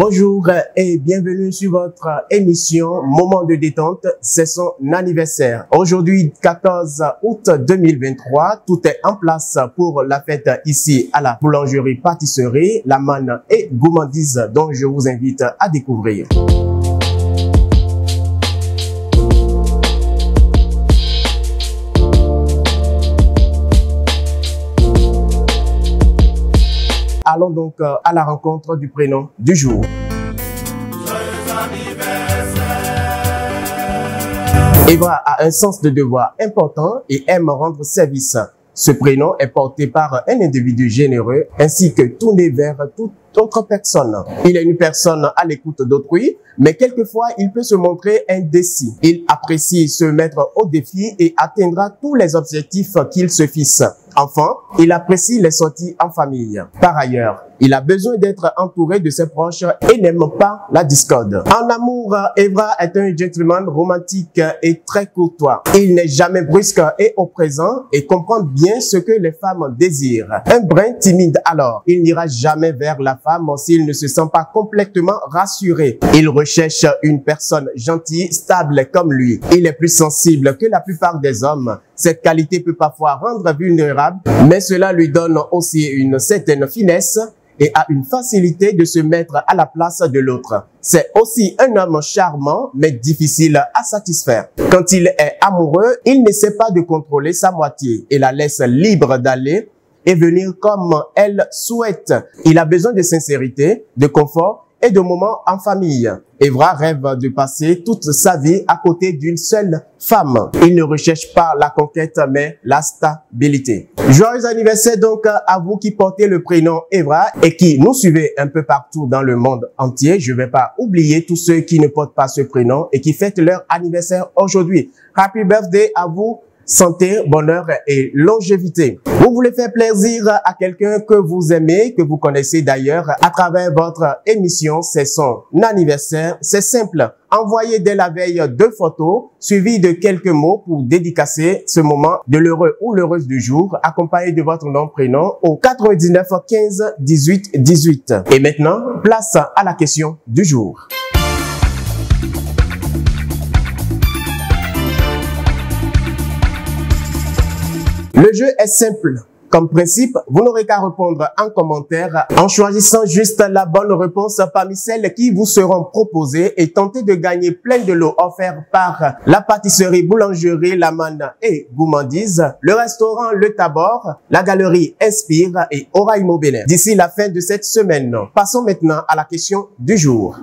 Bonjour et bienvenue sur votre émission Moment de détente, c'est son anniversaire. Aujourd'hui, 14 août 2023, tout est en place pour la fête ici à la boulangerie-pâtisserie La Manne et Gourmandise, dont je vous invite à découvrir. Allons donc à la rencontre du prénom du jour. Eva a un sens de devoir important et aime rendre service. Ce prénom est porté par un individu généreux ainsi que tourné vers toute autre personne. Il est une personne à l'écoute d'autrui, mais quelquefois il peut se montrer indécis. Il apprécie se mettre au défi et atteindra tous les objectifs qu'il se fixe. Enfin, il apprécie les sorties en famille. Par ailleurs, il a besoin d'être entouré de ses proches et n'aime pas la discorde. En amour, Evra est un gentleman romantique et très courtois. Il n'est jamais brusque et au présent et comprend bien ce que les femmes désirent. Un brin timide alors, il n'ira jamais vers la femme s'il ne se sent pas complètement rassuré. Il recherche une personne gentille, stable comme lui. Il est plus sensible que la plupart des hommes. Cette qualité peut parfois rendre vulnérable, mais cela lui donne aussi une certaine finesse et a une facilité de se mettre à la place de l'autre. C'est aussi un homme charmant, mais difficile à satisfaire. Quand il est amoureux, il n'essaie pas de contrôler sa moitié et la laisse libre d'aller et venir comme elle souhaite. Il a besoin de sincérité, de confort et de moments en famille. Evra rêve de passer toute sa vie à côté d'une seule femme. Il ne recherche pas la conquête, mais la stabilité. Joyeux anniversaire donc à vous qui portez le prénom Evra et qui nous suivez un peu partout dans le monde entier. Je ne vais pas oublier tous ceux qui ne portent pas ce prénom et qui fêtent leur anniversaire aujourd'hui. Happy birthday à vous. Santé, bonheur et longévité. Vous voulez faire plaisir à quelqu'un que vous aimez, que vous connaissez d'ailleurs, à travers votre émission, c'est son anniversaire. C'est simple. Envoyez dès la veille 2 photos, suivies de quelques mots pour dédicacer ce moment de l'heureux ou l'heureuse du jour, accompagné de votre nom, prénom, au 99 15 18 18. Et maintenant, place à la question du jour. Le jeu est simple. Comme principe, vous n'aurez qu'à répondre en commentaire en choisissant juste la bonne réponse parmi celles qui vous seront proposées et tenter de gagner plein de lots offerts par la pâtisserie boulangerie La Manne et Gourmandise, le restaurant Le Tabor, la galerie Inspire et Oraimo Bénin. D'ici la fin de cette semaine, passons maintenant à la question du jour.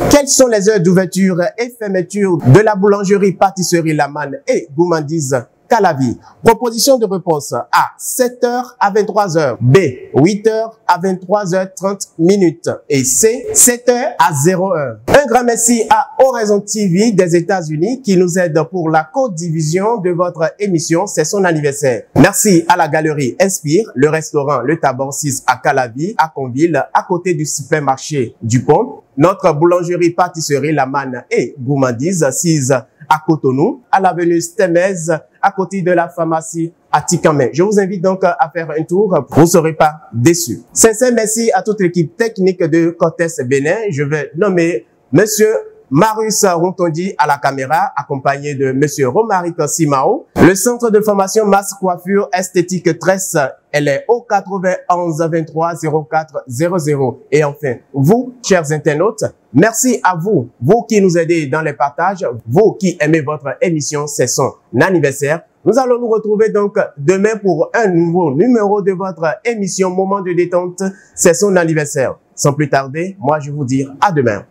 Quelles sont les heures d'ouverture et fermeture de la boulangerie pâtisserie La Manne et Gourmandise Calavi? Proposition de réponse A, 7h à 23h. B, 8h à 23h30 minutes. Et C, 7h à 0h. Un grand merci à Horizon TV des États-Unis qui nous aide pour la co-division de votre émission. C'est son anniversaire. Merci à la galerie Inspire, le restaurant Le Tabor 6 à Calavi, à Conville, à côté du supermarché du Pont. Notre boulangerie pâtisserie La Manne et Gourmandise 6 à Cotonou, à l'avenue Stemez, à côté de la pharmacie à Tikamé. Je vous invite donc à faire un tour, vous ne serez pas déçus. Sincère merci à toute l'équipe technique de Cortès Bénin. Je vais nommer Monsieur Marius Rontondi à la caméra, accompagné de Monsieur Romaric Simao. Le centre de formation Masse Coiffure Esthétique Tresse, elle est au 91 23 04 00. Et enfin, vous, chers internautes, merci à vous, vous qui nous aidez dans les partages, vous qui aimez votre émission, c'est son anniversaire. Nous allons nous retrouver donc demain pour un nouveau numéro de votre émission Moment de détente, c'est son anniversaire. Sans plus tarder, moi je vous dis à demain.